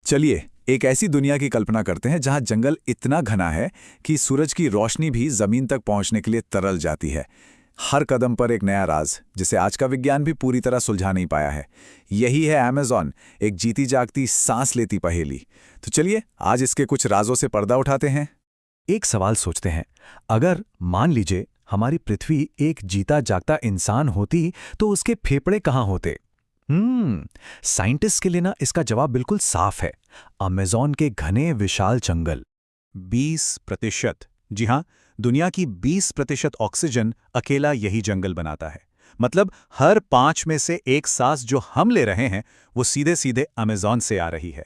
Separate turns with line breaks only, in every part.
चलिए एक ऐसी दुनिया की कल्पना करते हैं जहां जंगल इतना घना है कि सूरज की रोशनी भी जमीन तक पहुंचने के लिए तरल जाती है। हर कदम पर एक नया राज जिसे आज का विज्ञान भी पूरी तरह सुलझा नहीं पाया है। यही है अमेज़न, एक जीती जागती सांस लेती पहेली। तो चलिए आज इसके कुछ राजों से पर्दा उठाते हैं।
एक सवाल सोचते हैं, अगर मान लीजिए हमारी पृथ्वी एक जीता जागता इंसान होती तो उसके फेफड़े कहाँ होते? साइंटिस्ट के लिए ना इसका जवाब बिल्कुल साफ है, अमेज़न के घने विशाल जंगल।
20%। जी हाँ, दुनिया की 20% ऑक्सीजन अकेला यही जंगल बनाता है। मतलब हर 5 में से एक सांस जो हम ले रहे हैं वो सीधे सीधे अमेज़न से आ रही है।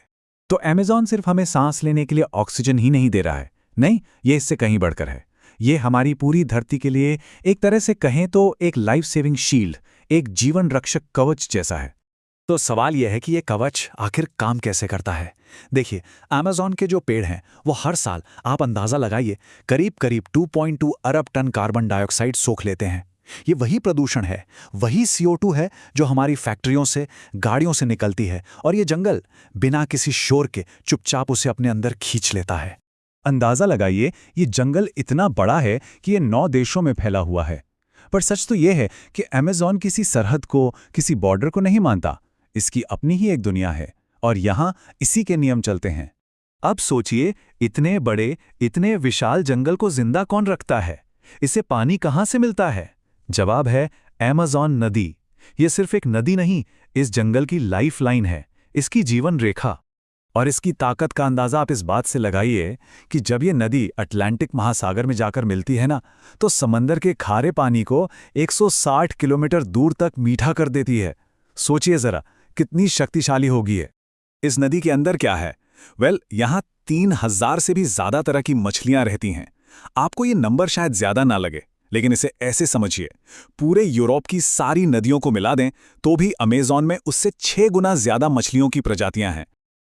तो अमेज़न सिर्फ हमें सांस लेने के लिए ऑक्सीजन ही नहीं दे रहा है, नहीं, ये इससे कहीं बढ़कर है। ये हमारी पूरी धरती के लिए एक तरह से कहें तो एक लाइफ सेविंग शील्ड, एक जीवन रक्षक कवच जैसा है। तो सवाल यह है कि ये कवच आखिर काम कैसे करता है? देखिए, अमेज़न के जो पेड़ हैं वो हर साल, आप अंदाज़ा लगाइए, करीब करीब 2.2 अरब टन कार्बन डाइऑक्साइड सोख लेते हैं। ये वही प्रदूषण है, वही CO2 है जो हमारी फैक्ट्रियों से, गाड़ियों से निकलती है, और ये जंगल बिना किसी शोर के चुपचाप उसे अपने अंदर खींच लेता है। अंदाज़ा लगाइए, ये जंगल इतना बड़ा है कि ये 9 देशों में फैला हुआ है। पर सच तो ये है कि अमेज़न किसी सरहद को, किसी बॉर्डर को नहीं मानता। इसकी अपनी ही एक दुनिया है और यहाँ इसी के नियम चलते हैं। अब सोचिए, इतने बड़े, इतने विशाल जंगल को जिंदा कौन रखता है? इसे पानी कहाँ से मिलता है? जवाब है अमेज़न नदी। ये सिर्फ एक नदी नहीं, इस जंगल की लाइफलाइन है, इसकी जीवन रेखा। और इसकी ताकत का अंदाज़ा आप इस बात से लगाइए कि जब ये नदी अटलांटिक महासागर में जाकर मिलती है ना, तो समंदर के खारे पानी को 160 किलोमीटर दूर तक मीठा कर देती है। सोचिए जरा, कितनी शक्तिशाली होगी ये।
इस नदी के अंदर क्या है? यहाँ 3000 से भी ज्यादा तरह की मछलियां रहती हैं। आपको ये नंबर शायद ज्यादा ना लगे, लेकिन इसे ऐसे समझिए, पूरे यूरोप की सारी नदियों को मिला दें तो भी अमेज़न में उससे 6 गुना ज्यादा मछलियों की प्रजातियां हैं।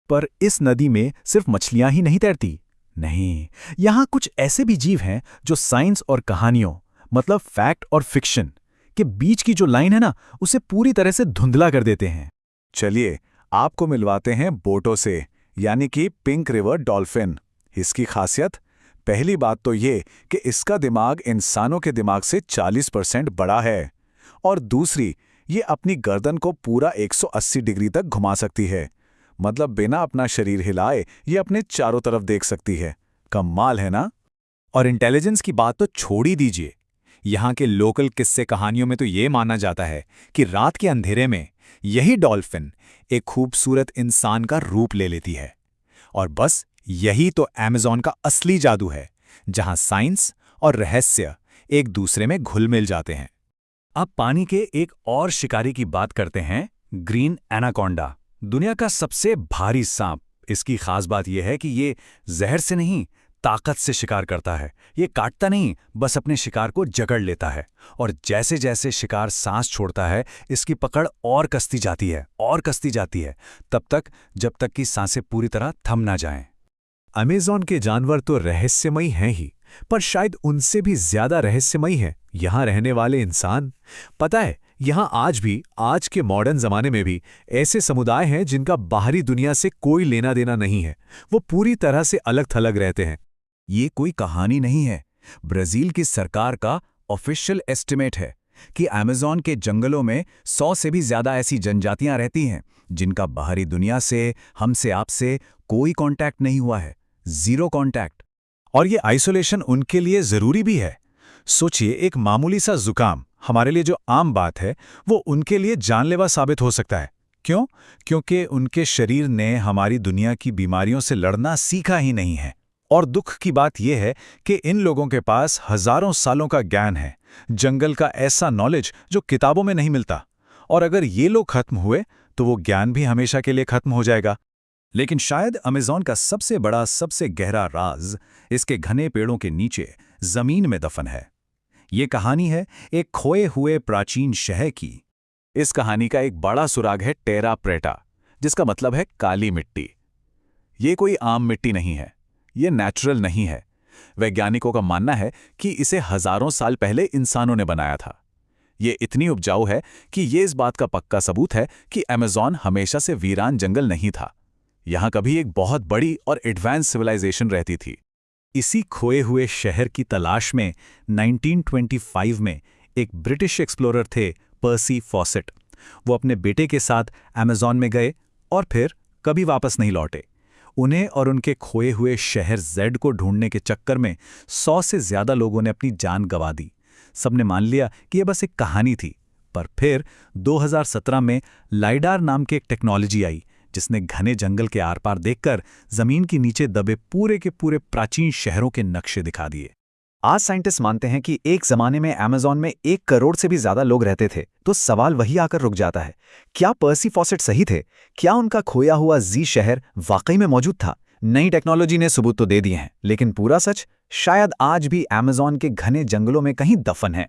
पर इस नदी में सिर्फ मछलियां ही नहीं तैरती। नहीं, यहाँ कुछ ऐसे भी जीव हैं जो साइंस और कहानियों, मतलब फैक्ट और फिक्शन के बीच की जो लाइन है ना, उसे पूरी तरह से धुंधला कर देते हैं।
चलिए आपको मिलवाते हैं बोटो से, यानी कि पिंक रिवर डॉल्फिन। इसकी खासियत, पहली बात तो ये कि इसका दिमाग इंसानों के दिमाग से 40% बड़ा है, और दूसरी, ये अपनी गर्दन को पूरा 180 डिग्री तक घुमा सकती है। मतलब बिना अपना शरीर हिलाए ये अपने चारों तरफ देख सकती है। कमाल है ना?
और इंटेलिजेंस की बात तो छोड़ ही दीजिए। यहाँ के लोकल किस्से कहानियों में तो ये माना जाता है कि रात के अंधेरे में यही डॉल्फिन एक खूबसूरत इंसान का रूप ले लेती है। और बस यही तो अमेज़न का असली जादू है, जहाँ साइंस और रहस्य एक दूसरे में घुल मिल जाते हैं।
अब पानी के एक और शिकारी की बात करते हैं, ग्रीन एनाकोंडा, दुनिया का सबसे भारी सांप। इसकी खास बात यह है कि ये जहर से नहीं, ताकत से शिकार करता है। ये काटता नहीं, बस अपने शिकार को जकड़ लेता है, और जैसे जैसे शिकार सांस छोड़ता है, इसकी पकड़ और कसती जाती है, और कसती जाती है, तब तक जब तक कि सांसें पूरी तरह थम ना जाएं। अमेज़न के जानवर तो रहस्यमयी हैं ही, पर शायद उनसे भी ज्यादा रहस्यमयी है यहाँ रहने वाले इंसान। पता है, यहाँ आज भी, आज के मॉडर्न जमाने में भी ऐसे समुदाय हैं जिनका बाहरी दुनिया से कोई लेना देना नहीं है। वो पूरी तरह से अलग थलग रहते हैं। ये कोई कहानी नहीं है। ब्राजील की सरकार का ऑफिशियल एस्टिमेट है कि अमेज़न के जंगलों में 100 से भी ज्यादा ऐसी जनजातियां रहती हैं जिनका बाहरी दुनिया से, हमसे, आपसे कोई कांटेक्ट नहीं हुआ है, जीरो कांटेक्ट। और ये आइसोलेशन उनके लिए जरूरी भी है। सोचिए, एक मामूली सा जुकाम हमारे लिए जो आम बात है, वो उनके लिए जानलेवा साबित हो सकता है। क्यों? क्योंकि उनके शरीर ने हमारी दुनिया की बीमारियों से लड़ना सीखा ही नहीं है। और दुख की बात यह है कि इन लोगों के पास हजारों सालों का ज्ञान है, जंगल का ऐसा नॉलेज जो किताबों में नहीं मिलता। और अगर ये लोग खत्म हुए तो वो ज्ञान भी हमेशा के लिए खत्म हो जाएगा। लेकिन शायद अमेज़न का सबसे बड़ा, सबसे गहरा राज इसके घने पेड़ों के नीचे जमीन में दफन है। ये कहानी है एक खोए हुए प्राचीन शहर की। इस कहानी का एक बड़ा सुराग है टेरा प्रेटा, जिसका मतलब है काली मिट्टी। ये कोई आम मिट्टी नहीं है, ये नेचुरल नहीं है। वैज्ञानिकों का मानना है कि इसे हजारों साल पहले इंसानों ने बनाया था। ये इतनी उपजाऊ है कि ये इस बात का पक्का सबूत है कि अमेज़न हमेशा से वीरान जंगल नहीं था।
यहाँ कभी एक बहुत बड़ी और एडवांस सिविलाइजेशन रहती थी।
इसी खोए हुए शहर की तलाश में 1925 में एक ब्रिटिश एक्सप्लोरर थे पर्सी फॉसेट। वो अपने बेटे के साथ अमेज़न में गए और फिर कभी वापस नहीं लौटे। उन्हें और उनके खोए हुए शहर जेड को ढूंढने के चक्कर में 100 से ज़्यादा लोगों ने अपनी जान गंवा दी। सबने मान लिया कि यह बस एक कहानी थी, पर फिर 2017 में लाइडार नाम की एक टेक्नोलॉजी आई जिसने घने जंगल के आर पार देखकर जमीन के नीचे दबे पूरे के पूरे प्राचीन शहरों के नक्शे दिखा दिए।
आज साइंटिस्ट मानते हैं कि एक जमाने में अमेज़न में 1 करोड़ से भी ज्यादा लोग रहते थे। तो सवाल वही आकर रुक जाता है, क्या पर्सी फॉसेट सही थे? क्या उनका खोया हुआ जी शहर वाकई में मौजूद था? नई टेक्नोलॉजी ने सबूत तो दे दिए हैं, लेकिन पूरा सच शायद आज भी अमेज़न के घने जंगलों में कहीं दफन है।